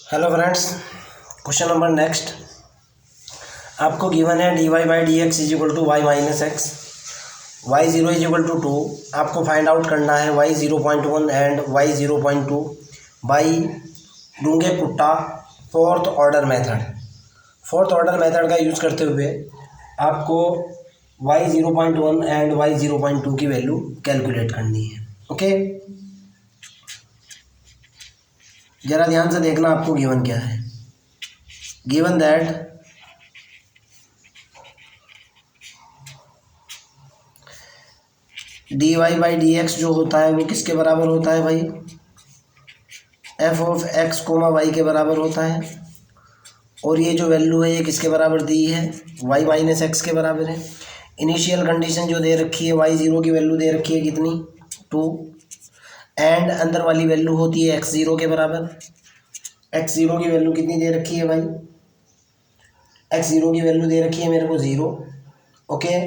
Hello friends, question number next. आपको given है dy by D X is equal to Y minus X, Y zero is equal to 2। आपको find out करना है y 0.1 and y 0.2 by डूंगे-पुट्टा fourth order method का use करते हुए आपको y 0.1 एंड y 0.2 की वैल्यू कैलकुलेट करनी है। ओके, ज़रा ध्यान से देखना आपको गिवन क्या है। Given that d y by D x जो होता है वो किसके बराबर होता है भाई? F of x comma y के बराबर होता है। और ये जो वैल्यू है ये किसके बराबर दी है? वाई माइनस एक्स के बराबर है। इनिशियल कंडीशन जो दे रखी है वाई ज़ीरो की वैल्यू दे रखी है कितनी? 2। एंड अंदर वाली वैल्यू होती है एक्स ज़ीरो के बराबर। एक्स ज़ीरो की वैल्यू कितनी दे रखी है भाई? एक्स ज़ीरो की वैल्यू दे रखी है मेरे को 0। ओके,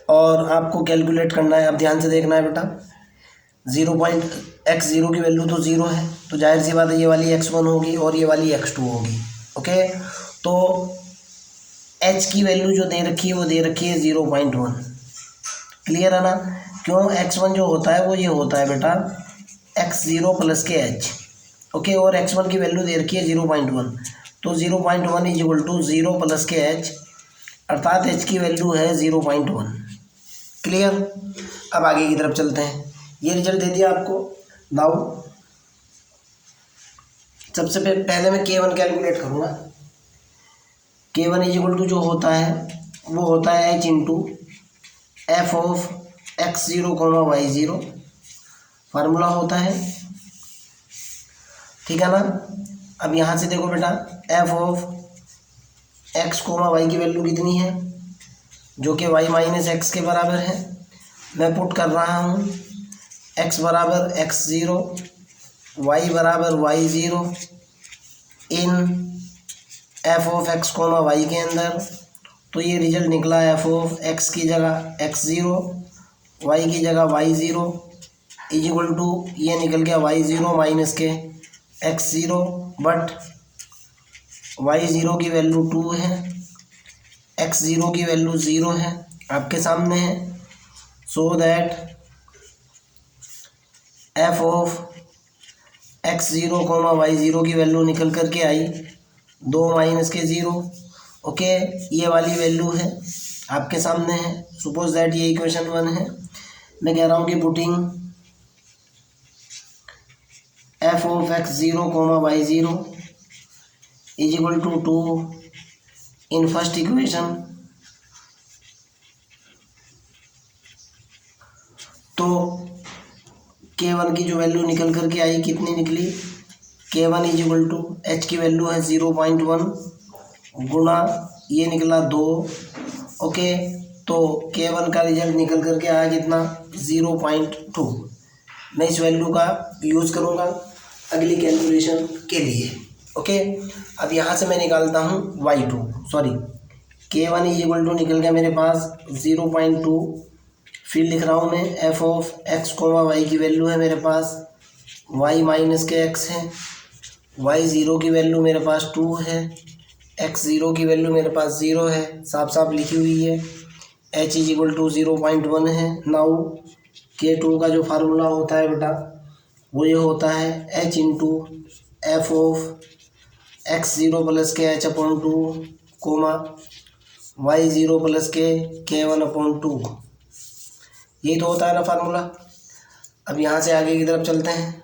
और आपको कैलकुलेट करना है। अब ध्यान से देखना है बेटा, एक्स ज़ीरो की वैल्यू तो 0 है, तो जाहिर सी बात है ये वाली x1 होगी और ये वाली x2 होगी। ओके, तो h की वैल्यू जो दे रखी है वो दे रखी है 0.1। क्लियर है ना? क्यों? x1 जो होता है वो ये होता है बेटा x0 प्लस के h। ओके, और x1 की वैल्यू दे रखी है 0.1, तो 0.1 इज इक्वल टू 0 प्लस के h, अर्थात h की वैल्यू है 0.1। क्लियर? अब आगे की तरफ चलते हैं। ये रिजल्ट दे दिया आपको। नाउ सबसे पहले मैं k1 कैलकुलेट करूँगा। k1 इज इक्वल टू जो होता है वो होता है h into F of x zero comma y zero, formula होता है। ठीक है ना? अब यहाँ से देखो बेटा, f of x comma Y की वैल्यू कितनी है? जो कि वाई माइनस एक्स के बराबर है। मैं पुट कर रहा हूँ एक्स बराबर एक्स ज़ीरो, वाई बराबर y zero in f of x comma y के अंदर। तो ये रिजल्ट निकला एफ ऑफ एक्स की जगह एक्स ज़ीरो, वाई की जगह y zero is equal to ये निकल गया वाई ज़ीरो माइनस के x zero, but y zero की वैल्यू 2 है, एक्स ज़ीरो की वैल्यू 0 है, आपके सामने है। So that f of x zero comma y zero की वैल्यू निकल कर के आई 2 माइनस के 0। ओके, ये वाली वैल्यू है आपके सामने है। सपोज दैट ये इक्वेशन 1 है। मैं कह रहा हूँ कि putting F of x zero comma y zero is equal to 2 in first equation, तो k1 की जो वैल्यू निकल करके आई कितनी निकली? k1 is equal to h की वैल्यू है 0.1 गुना ये निकला 2। ओके, तो k1 का रिजल्ट निकल करके आया कितना? 0.2। मैं इस वैल्यू का यूज़ करूँगा अगली कैलकुलेशन के लिए। ओके, अब यहाँ से मैं निकालता हूँ k1 इज इक्वल टू निकल गया मेरे पास 0.2। फिर लिख रहा हूँ मैं f of x comma Y की वैल्यू है मेरे पास वाई माइनस के एक्स है, वाई ज़ीरो की वैल्यू मेरे पास 2 है, एक्स ज़ीरो की वैल्यू मेरे पास 0 है, साफ साफ लिखी हुई है। एच इज इक्वल टू 0.1 है। नाउ k2 का जो फार्मूला होता है बेटा वो ये होता है h into F of x zero plus के h upon 2 comma y zero plus के k1 अपॉन 2। यही तो होता है ना फार्मूला। अब यहाँ से आगे की तरफ चलते हैं।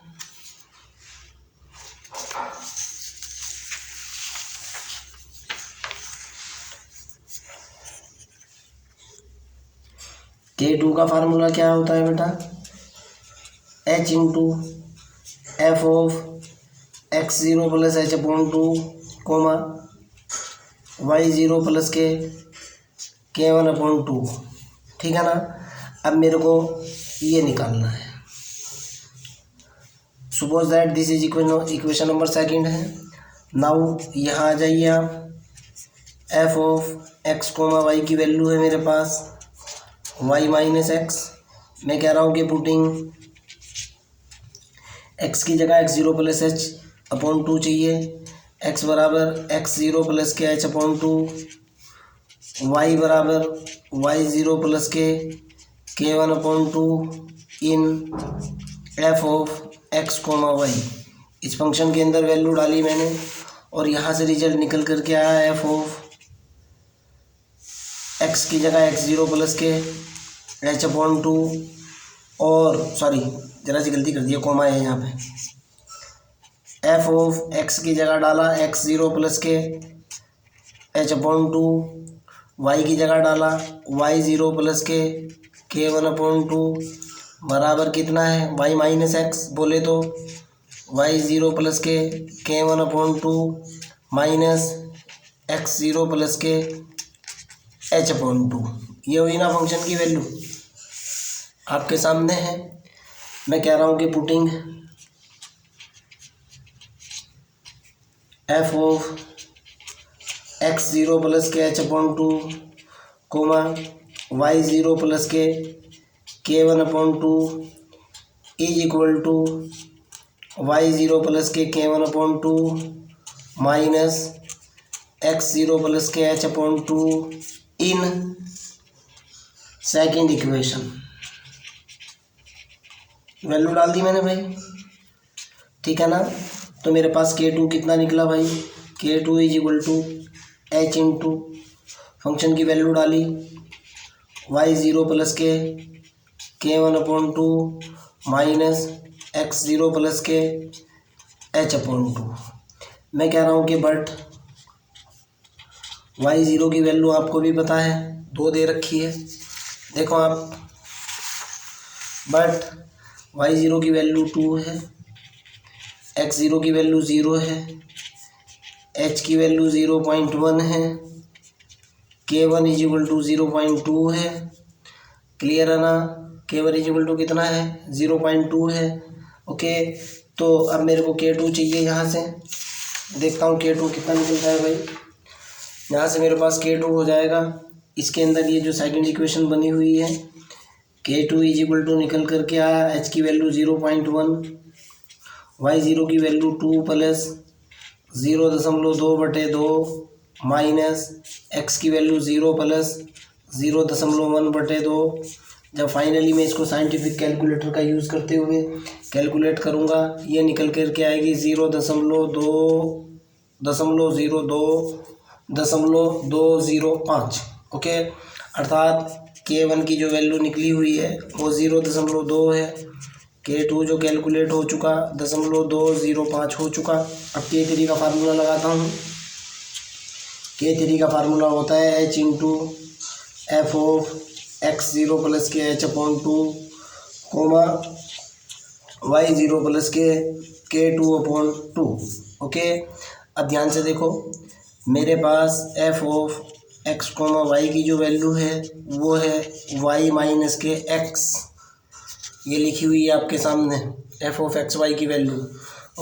k2 का फार्मूला क्या होता है बेटा? h into F of x zero plus h upon 2 comma y zero plus के k1 अपॉन 2। ठीक है ना? अब मेरे को ये निकालना है। Suppose that this is equation number second है। नाउ यहाँ आ जाइए आप, f of x comma Y की वैल्यू है मेरे पास वाई माइनस एक्स, मैं कह रहा हूँ कि पुटिंग x की जगह x0 plus H upon to चाहिए, x बराबर x0 प्लस के एच अपॉन टू, y बराबर y0 प्लस के one upon two in f of x comma y. इस फंक्शन के अंदर वैल्यू डाली मैंने और यहाँ से रिजल्ट निकल कर के आया एफ ऑफ x की जगह x0 प्लस के एच अपॉन टू, और सॉरी जरा सी गलती कर दिया, कोमा है यहाँ पे, एफ ऑफ x की जगह डाला x0 प्लस के एच अपॉन टू, y की जगह डाला y0 प्लस के वन अपॉन टू बराबर कितना है y माइनस एक्स, बोले तो y0 प्लस के one upon two minus x0 plus के एच अपॉन टू। ये हुई ना फंक्शन की वैल्यू, आपके सामने है। मैं कह रहा हूँ कि putting F of x0 plus के H upon two comma y0 plus के one upon two is equal to y0 plus के one upon two minus x0 plus के H upon two in second equation. Value डाल दी मैंने भाई, ठीक है ना। तो मेरे पास K2 कितना निकला भाई, K2 is equal to h into function की वैल्यू डाली y0 प्लस के one upon two minus x0 plus के एच अपॉन टू। मैं कह रहा हूँ कि बट y0 की वैल्यू आपको भी पता है, 2 दे रखी है, देखो आप, बट y0 की वैल्यू 2 है, x0 की वैल्यू 0 है, h की वैल्यू 0.1 है, k1 इज इक्वल टू 0.2 है, क्लियर है ना। k1 इज इक्वल टू कितना है, 0.2 है। ओके, तो अब मेरे को k2 चाहिए, यहाँ से देखता हूँ k2 कितना निकलता है भाई। यहाँ से मेरे पास k2 हो जाएगा, इसके अंदर ये जो सेकंड इक्वेशन बनी हुई है K2 इज इक्वल टू निकल करके आया, h की वैल्यू 0.1, y0 की वैल्यू 2 प्लस 0.2/2 माइनस x की वैल्यू 0 प्लस 0.1/2। जब फाइनली मैं इसको साइंटिफिक कैलकुलेटर का यूज़ करते हुए कैलकुलेट करूँगा, ये निकल करके आएगी 0.20205। ओके, अर्थात K1 की जो वैल्यू निकली हुई है वो 0.2 है, K2 जो कैलकुलेट हो चुका 0.205 हो चुका। अब K3 का फार्मूला लगाता हूँ। K3 का फार्मूला होता है h into F of x0 plus के H upon two comma y0 plus के2 अपॉन टू। ओके, अब ध्यान से देखो, मेरे पास F of x comma Y की जो वैल्यू है वो है y माइनस के x, ये लिखी हुई है आपके सामने एफ ऑफ एक्स वाई की वैल्यू।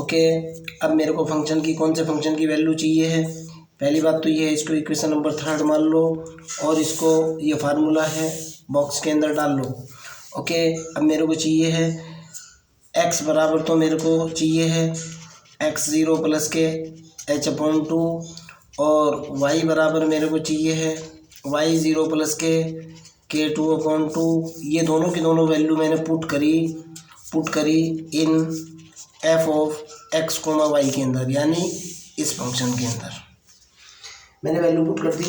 ओके, अब मेरे को फंक्शन की, कौन से फंक्शन की वैल्यू चाहिए है। पहली बात तो ये है, इसको इक्वेशन नंबर 3 मान लो और इसको ये फार्मूला है बॉक्स के अंदर डाल लो। ओके, अब मेरे को चाहिए है x बराबर, तो मेरे को चाहिए है x0 प्लस के एच अपॉन टू, और y बराबर मेरे को चाहिए है y0 plus K two upon to. ये दोनों की दोनों वैल्यू मैंने पुट करी in f of x comma y के अंदर, यानी इस फंक्शन के अंदर मैंने वैल्यू पुट कर दी।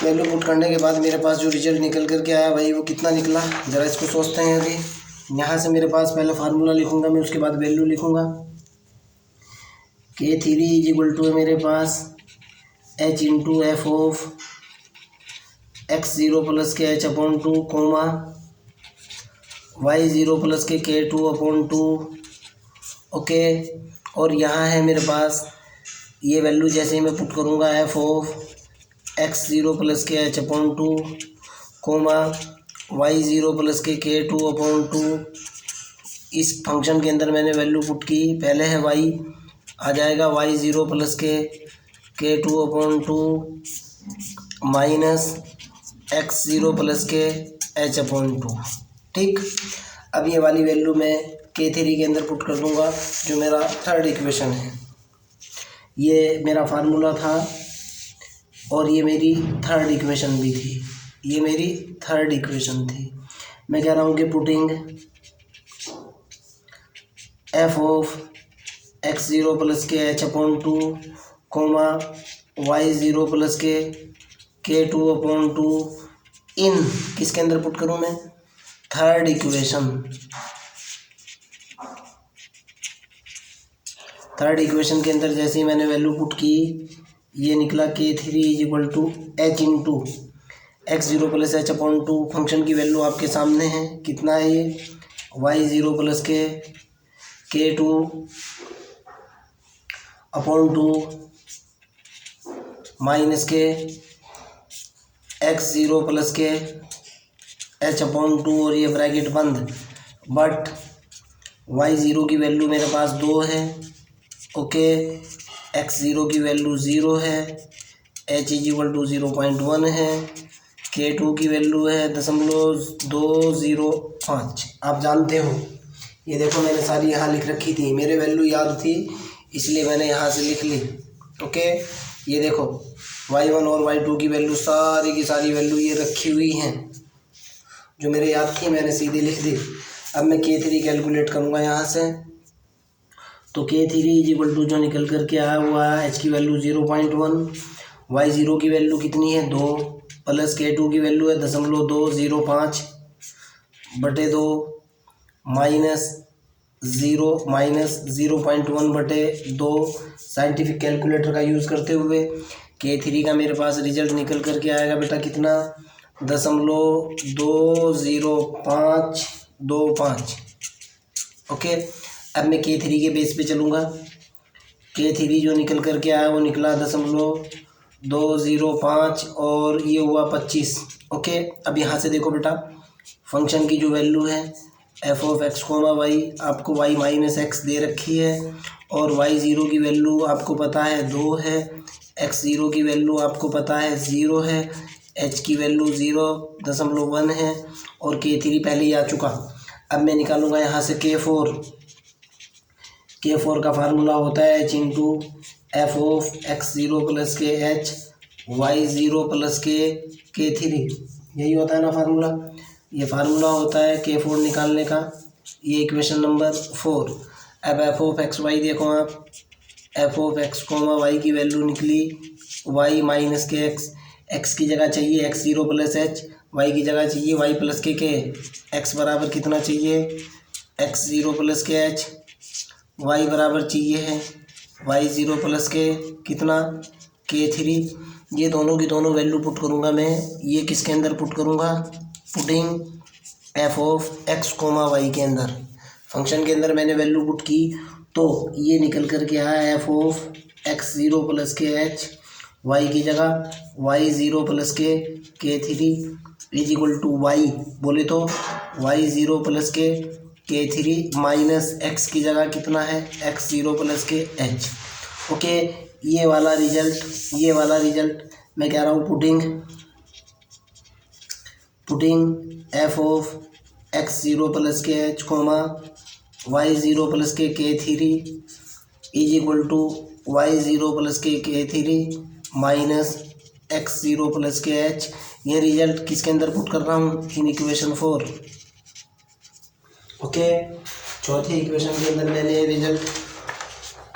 वैल्यू पुट करने के बाद मेरे पास जो रिजल्ट निकल करके आया भाई वो कितना निकला, ज़रा इसको सोचते हैं। अभी यहाँ से मेरे पास पहले फार्मूला लिखूँगा मैं, उसके बाद वैल्यू लिखूँगा। K3 इज इक्वल टू है मेरे पास h into F of x0 plus के H upon two comma y0 plus k k2 upon two. Okay, और यहाँ है मेरे पास ये वैल्यू, जैसे ही मैं पुट करूँगा एफ ऑफ x0 प्लस के H upon two comma y0 plus k k2 upon two. इस फंक्शन के अंदर मैंने वैल्यू पुट की, पहले है y, आ जाएगा y0 प्लस के2 upon two minus x0 plus H/2। ठीक, अब ये वाली वैल्यू मैं K3 के अंदर पुट कर दूंगा, जो मेरा थर्ड इक्वेशन है। ये मेरा फार्मूला था और ये मेरी थर्ड इक्वेशन भी थी, ये मेरी थर्ड इक्वेशन थी। मैं कह रहा हूँ कि putting f(x0 + k H/2, y0 + k K2/2) इन किसके अंदर पुट करूँ मैं? Third equation. थर्ड इक्वेशन के अंदर जैसे ही मैंने वैल्यू पुट की, ये निकला K3 = H into x0 + H/2। Function की वैल्यू आपके सामने है, कितना है ये? y0 + k K2/2 माइनस के x0 + k H/2 और ये ब्रैकेट बंद, बट y0 की वैल्यू मेरे पास 2 है, ओके, x0 की वैल्यू 0 है, h = 0.1 है, K2 की वैल्यू है 0.205। आप जानते हो, ये देखो मैंने सारी यहाँ लिख रखी थी, मेरे वैल्यू याद थी इसलिए मैंने यहाँ से लिख ली। ओके, ये देखो y1 और y2 की वैल्यू सारी की सारी वैल्यू ये रखी हुई हैं, जो मेरे याद थी मैंने सीधे लिख दी। अब मैं K3 कैलकुलेट करूँगा यहाँ से, तो K3 = जो निकल कर के आया हुआ है, h की वैल्यू 0.1, y0 की वैल्यू कितनी है 2, प्लस K2 की वैल्यू है 0.205 बटे 2 माइनस 0.1 बटे 2। साइंटिफिक कैलकुलेटर का यूज़ करते हुए K3 का मेरे पास रिजल्ट निकल कर के आएगा बेटा कितना? 0.20525। ओके, अब मैं K3 के बेस पे चलूँगा। K3 जो निकल कर के आया वो निकला 0.205 और ये हुआ 25। ओके, अब यहाँ से देखो बेटा, फंक्शन की जो वैल्यू है f(x, y) आपको y - x दे रखी है, और y0 की वैल्यू आपको पता है 2 है, x0 की वैल्यू आपको पता है 0 है, h की वैल्यू 0.1 है, और K3 पहले ही आ चुका। अब मैं निकालूंगा यहाँ से K4 का फार्मूला होता है h into f(x0 + k h y0 + k K3, यही होता है ना फार्मूला। ये फार्मूला होता है K4 निकालने का, ये इक्वेशन नंबर 4। अब f(x, y) देखो आप, f(x, y) की वैल्यू निकली y - kx, x की जगह चाहिए x0 + h, y की जगह चाहिए y + k, x बराबर कितना चाहिए x0 + kh, y बराबर चाहिए है y0 + k कितना K3। ये दोनों की दोनों वैल्यू पुट करूँगा मैं, ये किसके अंदर पुट करूँगा? पुटिंग f(x, y) के अंदर। फंक्शन के अंदर मैंने वैल्यू पुट की, तो ये निकल कर के आया f(x0 + k h), y की जगह y0 + k K3 = y, बोले तो y0 + k K3 minus x की जगह कितना है x0 + k h। ओके, ये वाला रिजल्ट मैं कह रहा हूँ putting f(x0 + k h, y0 + k K3 = y0 + k K3 minus x0 + k h। ये रिजल्ट किसके अंदर पुट कर रहा हूँ? In equation 4। ओके, चौथी इक्वेशन के अंदर मैंने ये रिजल्ट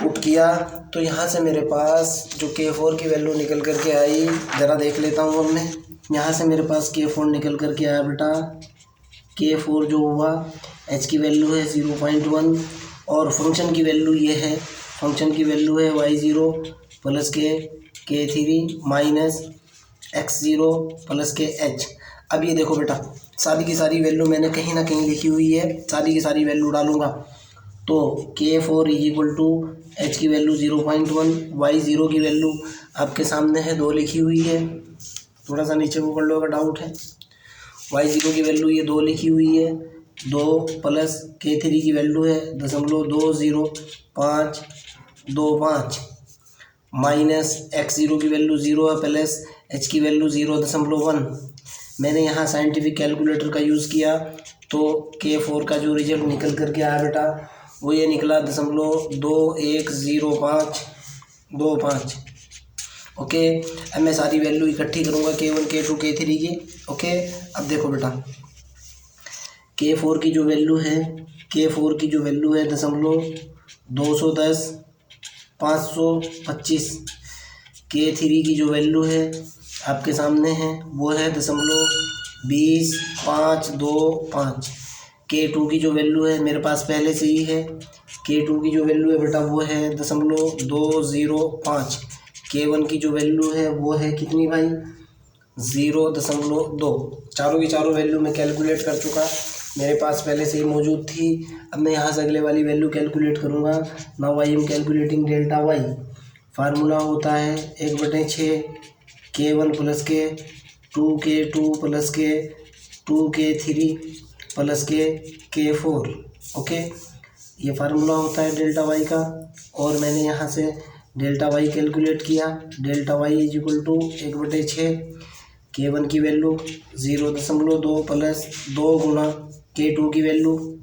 पुट किया, तो यहाँ से मेरे पास जो K4 की वैल्यू निकल कर के आई, ज़रा देख लेता हूँ अब मैं। यहाँ से मेरे पास K4 निकल कर के आया बेटा, K4 जो हुआ h की वैल्यू है 0.1 और फंक्शन की वैल्यू ये है, फंक्शन की वैल्यू है y0 + k K3 minus x0 + k h। अब ये देखो बेटा, सारी की सारी वैल्यू मैंने कहीं ना कहीं लिखी हुई है, सारी की सारी वैल्यू डालूंगा, तो K4 = h की वैल्यू 0.1, y0 की वैल्यू आपके सामने है 2 लिखी हुई है, थोड़ा सा नीचे को कर लो अगर डाउट है। y0 की वैल्यू ये 2 लिखी हुई है, 2 प्लस K3 की वैल्यू है 0.20525 माइनस x0 की वैल्यू 0 है, प्लस h की वैल्यू 0.1। मैंने यहाँ साइंटिफिक कैलकुलेटर का यूज़ किया तो K4 का जो रिजल्ट निकल कर के आया बेटा वो ये निकला 0.210525। ओके, अब मैं सारी वैल्यू इकट्ठी करूँगा K1 K2 K3 की। ओके, अब देखो बेटा K4 की जो वैल्यू है K4 की जो वैल्यू है 210,525। K3 की जो वैल्यू है आपके सामने है वो है 20,525। K2 की जो वैल्यू है मेरे पास पहले से ही है, K2 की जो वैल्यू है बेटा वो है 0.205। K1 की जो वैल्यू है वो है कितनी भाई 0.2। चारों की चारों वैल्यू मैं कैलकुलेट कर चुका, मेरे पास पहले से ही मौजूद थी। अब मैं यहाँ से अगले वाली वैल्यू कैलकुलेट करूँगा। Now I am calculating delta y. Formula होता है 1/6 K1 प्लस के 2K2 प्लस के 2K3 प्लस के K4। ओके, ये फार्मूला होता है डेल्टा वाई का। और मैंने यहाँ से डेल्टा वाई कैलकुलेट किया। Delta y is equal to 1/6 K1 की वैल्यू 0.2 प्लस 2 गुना K2 की वैल्यू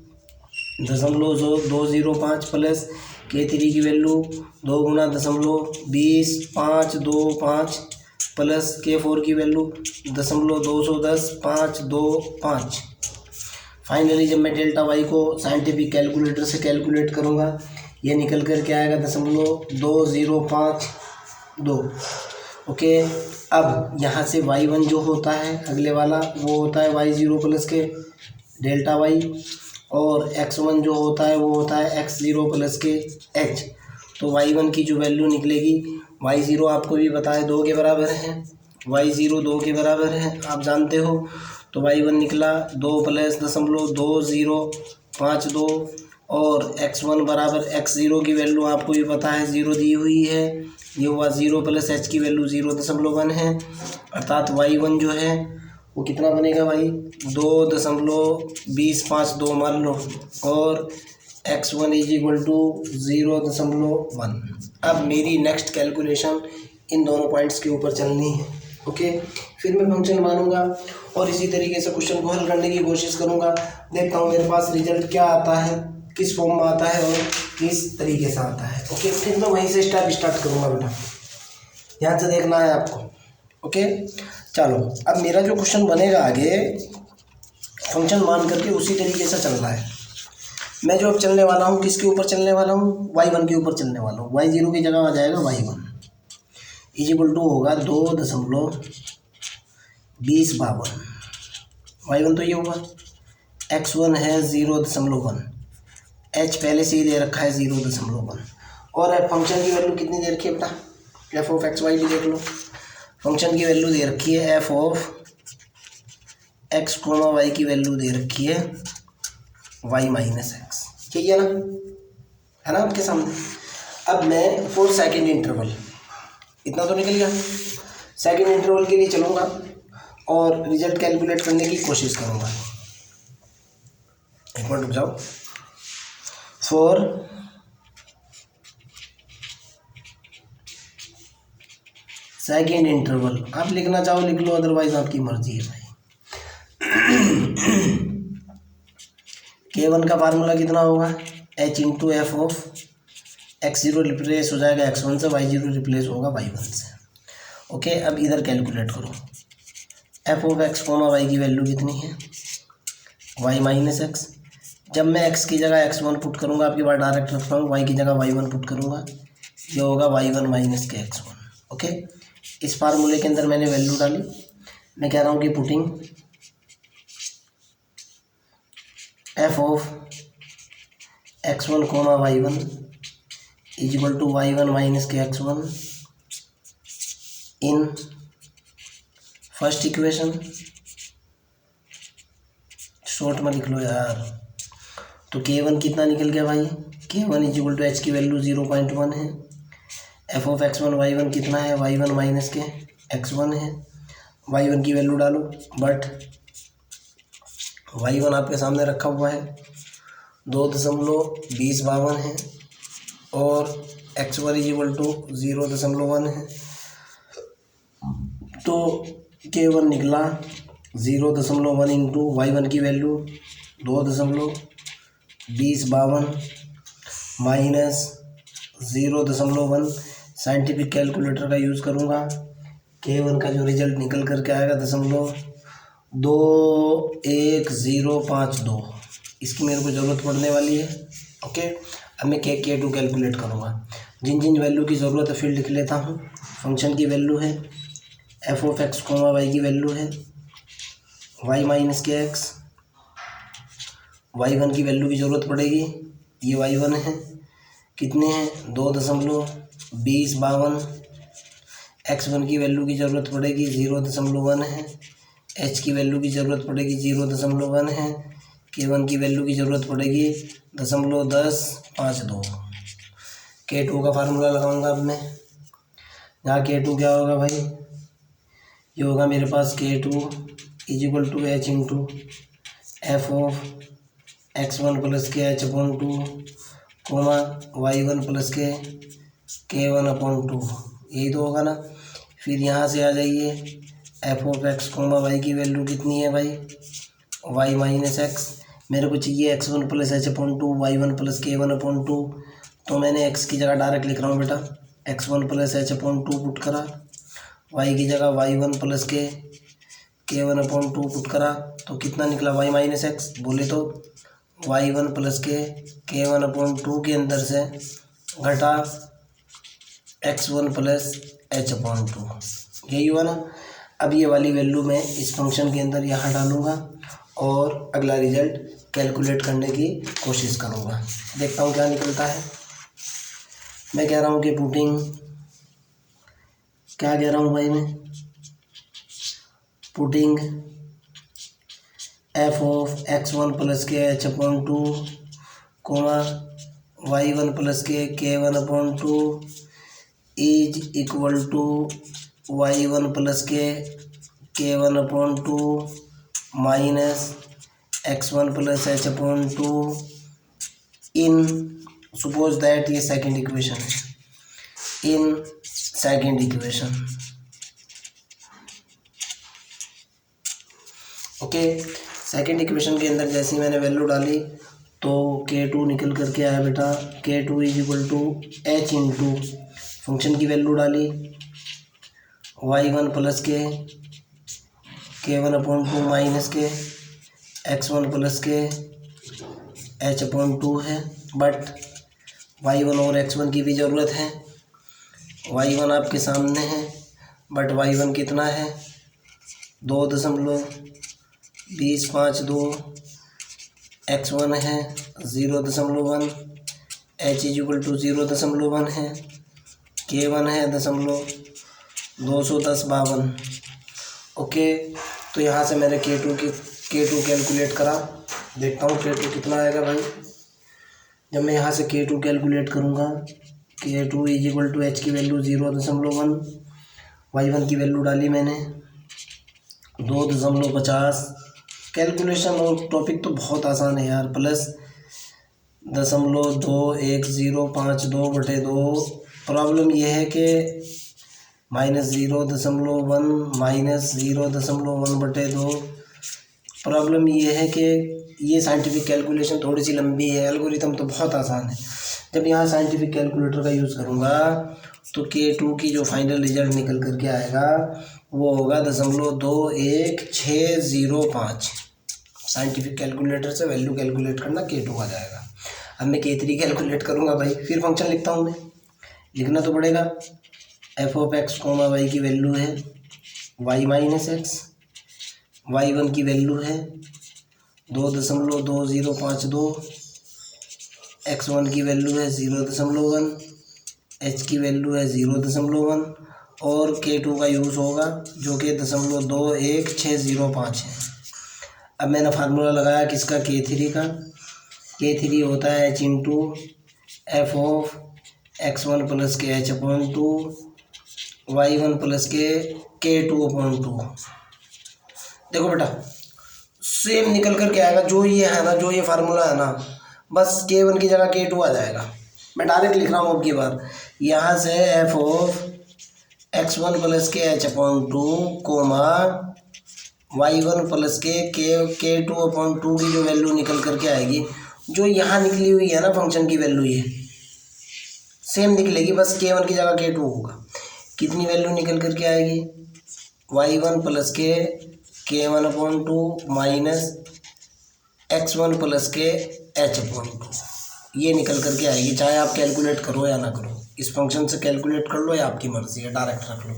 0.205 प्लस K3 की वैल्यू 2 गुना 0.20525 प्लस K4 की वैल्यू 0.210,525। फाइनली जब मैं डेल्टा वाई को साइंटिफिक कैलकुलेटर से कैलकुलेट करूँगा ये निकल कर के आएगा 0.2052। ओके, अब यहाँ से y1 जो होता है अगले वाला वो होता है y0 प्लस के डेल्टा वाई, और x1 जो होता है वो होता है x0 प्लस के h। तो y1 की जो वैल्यू निकलेगी, y0 आपको भी पता है 2 के बराबर है, y0 2 के बराबर है आप जानते हो। तो y1 निकला 2 प्लस 0.2052 और x1 बराबर x0 की वैल्यू आपको भी पता है 0 दी हुई है, ये हुआ 0 प्लस h की वैल्यू 0.1 है, अर्थात y1 जो है वो कितना बनेगा भाई 2.2052 मान लो, और x1 इज इक्वल टू 0.1। अब मेरी नेक्स्ट कैलकुलेशन इन दोनों पॉइंट्स के ऊपर चलनी है। ओके, फिर मैं फंक्शन मानूंगा और इसी तरीके से क्वेश्चन को हल करने की कोशिश करूंगा। देखता हूँ मेरे पास रिजल्ट क्या आता है, किस फॉर्म में आता है और किस तरीके से आता है। ओके, फिर मैं वहीं से स्टार्ट करूंगा बेटा, यहाँ से देखना है आपको। ओके, चलो अब मेरा जो क्वेश्चन बनेगा आगे फंक्शन मान करके उसी तरीके से चल रहा है। मैं जो अब चलने वाला हूँ किसके ऊपर चलने वाला हूँ, y1 के ऊपर चलने वाला हूँ। y0 की जगह आ जाएगा y1 इज इक्वल टू होगा 2.2052। y1 तो ये होगा, x1 है 0.1, h पहले से ही दे रखा है 0.1, और फंक्शन की वैल्यू कितनी दे रखी है बेटा, एफ ऑफ एक्स वाई भी देख लो। फंक्शन की वैल्यू दे रखी है f of x comma Y की वैल्यू दे रखी है वाई माइनस एक्स, ठीक है ना, है ना आपके सामने। अब मैं फॉर सेकेंड इंटरवल, इतना तो निकल गया, सेकेंड इंटरवल के लिए चलूँगा और रिजल्ट कैलकुलेट करने की कोशिश करूँगा। एक मिनट रुक जाओ। फॉर सेकेंड इंटरवल आप लिखना चाहो लिख लो, अदरवाइज आपकी मर्जी है भाई। K1 का फार्मूला कितना होगा, h into F of x0 replace हो जाएगा x1 से, y0 रिप्लेस होगा y1 से। ओके, अब इधर कैलकुलेट करो, f of x comma Y की वैल्यू कितनी है y माइनस एक्स। जब मैं x की जगह x1 पुट करूँगा, आपकी बात डायरेक्ट रख रहा हूँ, y की जगह y1 पुट करूँगा, ये होगा y1 माइनस के x1। ओके, इस फार्मूले के अंदर मैंने वैल्यू डाली, मैं कह रहा हूँ कि putting F of x1 comma y1 is equal to y1 minus के x1 इन फर्स्ट इक्वेशन, शॉर्ट में लिख लो यार। तो K1 कितना निकल गया भाई, K1 is equal to h की वैल्यू 0.1 है, एफ ऑफ x1 y1 कितना है, y1 माइनस के x1 है, y1 की वैल्यू डालो, बट y1 आपके सामने रखा हुआ है 2.2052 है, और x1 इज इक्वल टू 0.1 है। तो K1 निकला 0.1 इंटू y1 की वैल्यू 2.2052 माइनस 0.1 साइंटिफिक कैलकुलेटर का यूज़ करूँगा। K1 का जो रिजल्ट निकल करके आएगा 0.21052, इसकी मेरे को ज़रूरत पड़ने वाली है। ओके, अब मैं K2 कैलकुलेट करूँगा। जिन जिन वैल्यू की ज़रूरत है फिर लिख लेता हूँ। फंक्शन की वैल्यू है f(x), y की वैल्यू है y माइनस kx। y1 की वैल्यू की ज़रूरत पड़ेगी, ये y1 है, कितने हैं 2.2052। x1 की वैल्यू की ज़रूरत पड़ेगी 0.1 है, h की वैल्यू की ज़रूरत पड़ेगी 0.1 है, K1 की वैल्यू की ज़रूरत पड़ेगी 0.1052। K2 का फार्मूला लगाऊंगा अब मैं। यहाँ K2 क्या होगा भाई, ये होगा मेरे पास K2 = h into f(x1 + kh/2) y1 + k1/2, यही तो होगा ना। फिर यहाँ से आ जाइए, f(x, y) की वैल्यू कितनी है भाई, y माइनस x। मेरे को चाहिए x1 + h/2 y1 + k1/2, तो मैंने x की जगह डायरेक्ट लिख रहा हूँ बेटा, x1 + h/2 पुट करा, y की जगह y1 + k1/2 पुट करा, तो कितना निकला y माइनस x, बोले तो y1 + k1/2 के अंदर से घटा x1 + h/2, यही हुआ ना। अब ये वाली वैल्यू मैं इस फंक्शन के अंदर यहाँ डालूँगा और अगला रिजल्ट कैलकुलेट करने की कोशिश करूँगा, देखता हूँ क्या निकलता है। मैं कह रहा हूँ कि पुटिंग, क्या कह रहा हूँ भाई मैं, putting f(x1 + kh/2, y1 + k1/2 is equal to y1 + k1/2 minus x1 + h/2 in, suppose that ये सेकंड इक्वेशन है, in second equation. Okay, second equation के अंदर जैसे ही मैंने वैल्यू डाली तो K2 निकल करके आया बेटा, K2 = h इंटू फंक्शन की वैल्यू डाली y1 + k1/2 माइनस के x1 + kh/2 है, बट y1 और x1 की भी ज़रूरत है। y1 आपके सामने है, बट y1 कितना है 2.2052, x1 है 0.1, h = 0.1 है, K1 है 21052। ओके, तो यहाँ से मैंने K2 कैलकुलेट करा, देखता हूँ K2 कितना आएगा भाई। जब मैं यहाँ से K2 कैलकुलेट करूँगा, K2 = h की वैल्यू 0.1, y1 की वैल्यू डाली मैंने 2.50। कैलकुलेशन और टॉपिक तो बहुत आसान है यार, +0.2052/2। प्रॉब्लम ये है कि -0.1 माइनस 0.1/2। प्रॉब्लम ये है कि ये साइंटिफिक कैलकुलेशन थोड़ी सी लंबी है, एल्गोरिथम तो बहुत आसान है। जब यहाँ साइंटिफिक कैलकुलेटर का यूज़ करूँगा तो K2 की जो फाइनल रिजल्ट निकल करके आएगा वो होगा 0.21605। साइंटिफिक कैलकुलेटर से वैल्यू कैलकुलेट करना K2 आ जाएगा। अब मैं K3 कैलकुलेट करूँगा भाई, फिर फंक्शन लिखता हूँ मैं, लिखना तो पड़ेगा। f(x, y) की वैल्यू है y माइनस x, y1 की वैल्यू है 2.2052, x1 की वैल्यू है 0.1, h की वैल्यू है 0.1 और K2 का यूज़ होगा जो कि 0.21605 है। अब मैंने फार्मूला लगाया किसका, K3 का। K3 होता है h into f(x1 + kh/2 y1 + k2/2। देखो बेटा, सेम निकल करके आएगा, जो ये है ना, जो ये फार्मूला है ना, बस K1 की जगह K2 आ जाएगा। मैं डायरेक्ट लिख रहा हूँ अब की बार, यहाँ से f(x1 + kh/2, y1 plus k2/2 की जो वैल्यू निकल करके आएगी, जो यहाँ निकली हुई है ना फंक्शन की वैल्यू, ये सेम निकलेगी, बस k1 की जगह k2 होगा। कितनी वैल्यू निकल करके आएगी, y1 plus k1/2 minus x1 plus k h/2, ये निकल करके आएगी। चाहे आप कैलकुलेट करो या ना करो, इस फंक्शन से कैलकुलेट कर लो या आपकी मर्जी है, डायरेक्ट रख लो।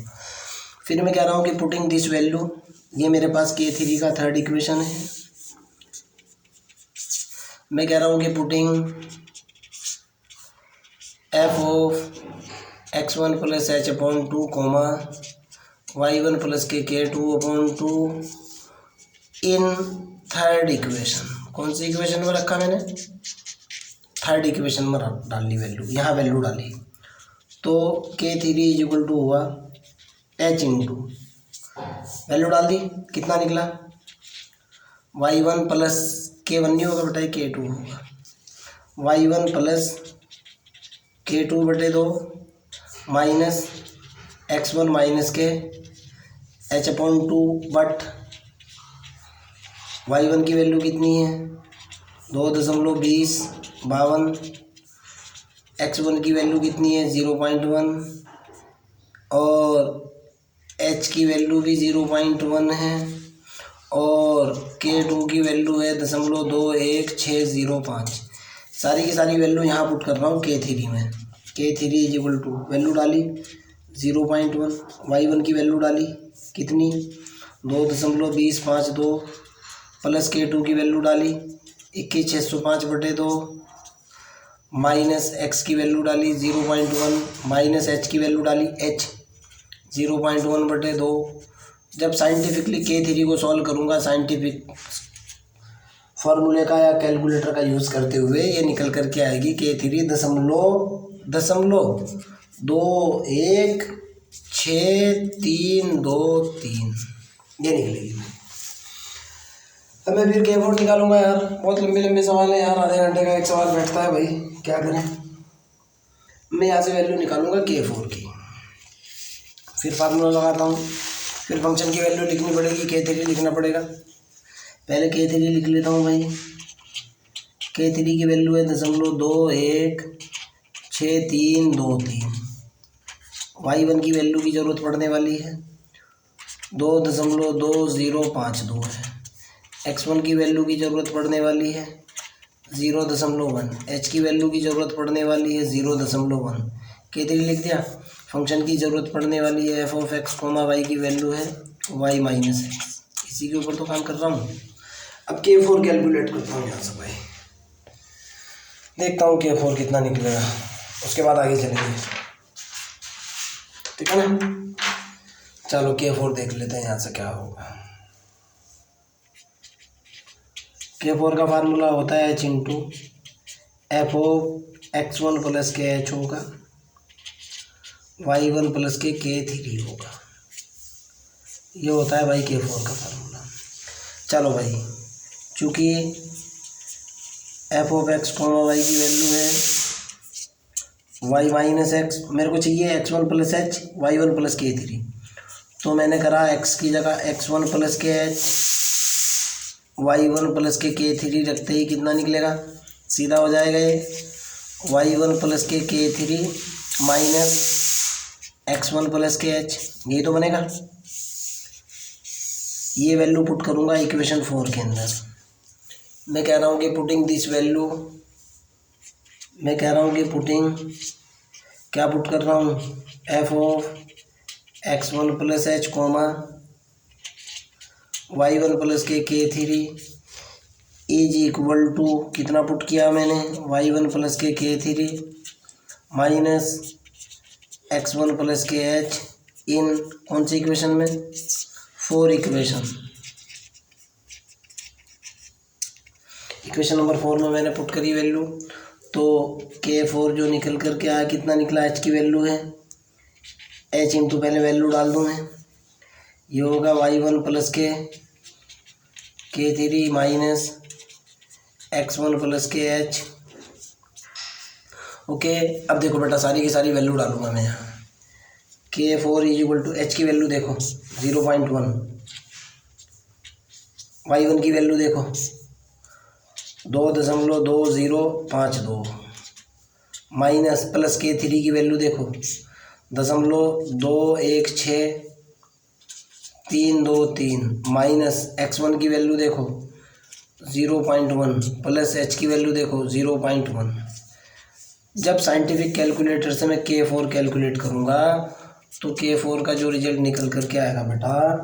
फिर मैं कह रहा हूँ कि पुटिंग दिस वैल्यू, ये मेरे पास k3 का थर्ड इक्वेशन है। मैं कह रहा हूँ कि putting f of x1 plus h/2 comma y1 plus k2/2 in third equation. कौन सी इक्वेशन में रखा मैंने, थर्ड इक्वेशन में डाल ली वैल्यू, यहाँ वैल्यू डाली, तो k3 हुआ h इंटू वैल्यू डाल दी, कितना निकला y1 प्लस k1 नहीं होगा बेटा, k2 होगा, y1 plus k2/2 minus x1 minus के h/2, बट y1 की वैल्यू कितनी है 2.2052, x1 की वैल्यू कितनी है 0.1 और h की वैल्यू भी 0.1 है और k2 की वैल्यू है 0.21605। सारी की सारी वैल्यू यहाँ पुट कर रहा हूँ k3 में। k3 वैल्यू डाली 0.1, y1 की वैल्यू डाली कितनी 2.2052 प्लस k2 की वैल्यू डाली 21605/2 माइनस x की वैल्यू डाली 0.1 माइनस h की वैल्यू डाली h 0.1/2। जब साइंटिफिकली k3 को सॉल्व करूँगा साइंटिफिक फार्मूले का या कैलकुलेटर का यूज़ करते हुए, ये निकल करके आएगी k3 .216323, ये निकलेगी। अब मैं फिर k4 निकालूंगा यार, बहुत लंबे लंबे सवाल है यार, आधे घंटे का एक सवाल बैठता है भाई, क्या करें। मैं यहाँ से वैल्यू निकालूंगा k4 की, फिर फार्मूला लगाता हूँ, फिर फंक्शन की वैल्यू लिखनी पड़ेगी, k3 लिखना पड़ेगा। पहले k3 लिख लेता हूँ भाई, k3 की वैल्यू है 0.216323, y1 की वैल्यू की ज़रूरत पड़ने वाली है 2.2052 है, x1 की वैल्यू की ज़रूरत पड़ने वाली है 0.1, h की वैल्यू की ज़रूरत पड़ने वाली है 0.1, k3 लिख दिया। फंक्शन की ज़रूरत पड़ने वाली है f of x comma y की वैल्यू है y माइनस x, इसी के ऊपर तो काम कर रहा हूँ। अब k4 कैलकुलेट करता हूँ यहाँ से भाई, देखता हूँ k4 कितना निकलेगा, उसके बाद आगे चलेंगे, ठीक है ना। चलो k4 देख लेते हैं यहाँ से क्या होगा। k4 का फार्मूला होता है h into f of x1 plus के h होगा, y1 प्लस के k3 होगा, ये होता है भाई k4 का फार्मूला। चलो भाई, चूँकि f of x comma y की वैल्यू है y माइनस x, मेरे को चाहिए x1 plus h y1 plus k3, तो मैंने करा x की जगह x1 प्लस के h y1 प्लस के k3 रखते ही कितना निकलेगा, सीधा हो जाएगा ये y1 प्लस के k3 माइनस x1 प्लस के h, यही तो बनेगा। ये वैल्यू पुट करूँगा इक्वेशन 4 के अंदर। मैं कह रहा हूँ कि पुटिंग दिस वैल्यू, मैं कह रहा हूँ कि पुटिंग क्या पुट कर रहा हूँ, f of x1 plus h comma y1 plus के k3 इज इक्वल टू, कितना पुट किया मैंने y1 प्लस के k3 माइनस x1 प्लस के h इन कौन सी इक्वेशन में 4 इक्वेशन नंबर 4 में मैंने पुट करी वैल्यू, तो k4 जो निकल कर के आया कितना निकला, h की वैल्यू है h इंटू पहले वैल्यू डाल दूँ मैं, ये होगा y1 प्लस के k3 माइनस x1 प्लस के h। ओके, अब देखो बेटा सारी की सारी वैल्यू डालूंगा मैं यहाँ। k4 is equal to h की वैल्यू देखो 0.1, y1 की वैल्यू देखो 2.2052 माइनस प्लस k3 की वैल्यू देखो 0.216323 माइनस x1 की वैल्यू देखो 0.1 प्लस h की वैल्यू देखो 0.1। जब साइंटिफिक कैलकुलेटर से मैं K4 कैलकुलेट करूँगा तो K4 का जो रिजल्ट निकल कर के आएगा बेटा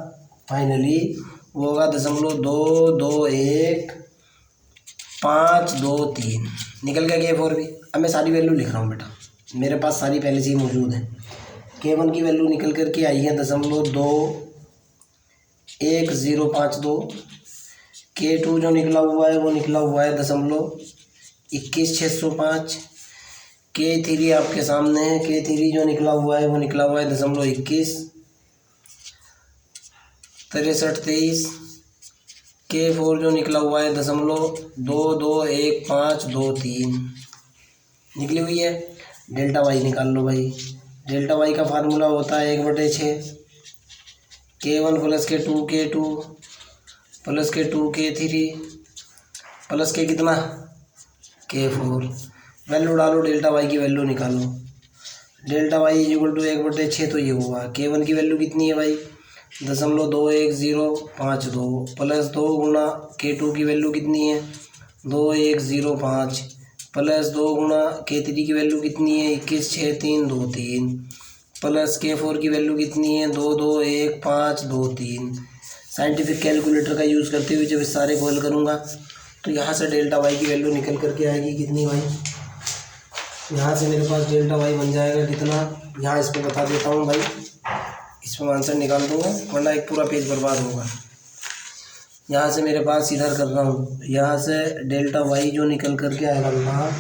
फाइनली वो होगा 0.22153 निकल गया K4 भी। अब मैं सारी वैल्यू लिख रहा हूँ बेटा, मेरे पास सारी पहले से ही मौजूद है। K1 की वैल्यू निकल कर के आई है 0.21052। K2 जो निकला हुआ है वो निकला हुआ है 0.21605। K3 आपके सामने है, K3 जो निकला हुआ है वो निकला हुआ है 0.216323। K4 जो निकला हुआ है 0.221523 निकली हुई है। डेल्टा वाई निकाल लो भाई। डेल्टा वाई का फार्मूला होता है 1/6 K1 plus K2 K2 plus K2 K3 plus के कितना K4। वैल्यू डालो, डेल्टा वाई की वैल्यू निकालो। डेल्टा वाई इक्वल टू 1/6 तो ये हुआ। K1 की वैल्यू कितनी है भाई 0.21052 प्लस 2 गुना K2 की वैल्यू कितनी है 2105 प्लस 2 गुना K3 की वैल्यू कितनी है 216323 प्लस K4 की वैल्यू कितनी है 221523। साइंटिफिक कैलकुलेटर का यूज़ करते हुए जब इस सारे को हल करूँगा तो यहाँ से डेल्टा वाई की वैल्यू निकल करके आएगी कितनी भाई, यहाँ से मेरे पास डेल्टा वाई बन जाएगा कितना, यहाँ इस पर बता देता हूँ भाई, इस पर आंसर निकाल दूँगा वरना एक पूरा पेज बर्बाद होगा। यहाँ से मेरे पास इधर कर रहा हूँ, यहाँ से डेल्टा वाई जो निकल करके आएगा बेटा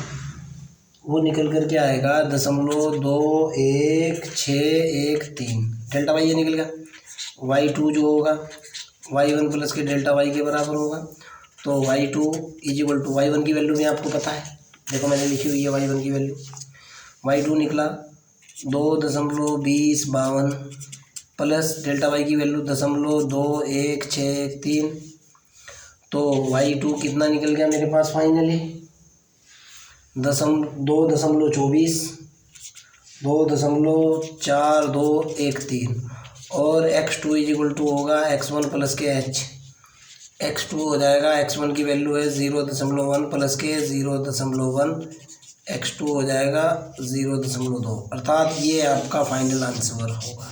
वो निकल करके आएगा 0.21613। डेल्टा वाई ये निकल गया। y2 जो होगा y1 प्लस के डेल्टा वाई के बराबर होगा। तो y2 इक्वल टू y1 की वैल्यू भी आपको पता है, देखो मैंने लिखी हुई है y1 की वैल्यू। y2 निकला 2.2052 प्लस डेल्टा वाई की वैल्यू 0.2163। तो y2 कितना निकल गया मेरे पास फाइनली 2.4213 और x2 इक्वल टू होगा x1 प्लस के h। x2 हो जाएगा, x1 की वैल्यू है 0.1 प्लस के 0.1, x2 हो जाएगा 0.2, अर्थात ये आपका फाइनल आंसर होगा।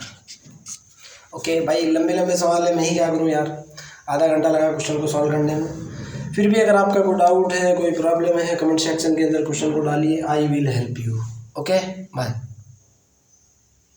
ओके भाई, लंबे लंबे सवाल है, मैं ही क्या करूँ यार, आधा घंटा लगा क्वेश्चन को सॉल्व करने में। फिर भी अगर आपका कोई डाउट है, कोई प्रॉब्लम है, कमेंट सेक्शन के अंदर क्वेश्चन को डालिए, I will help you. Okay bye.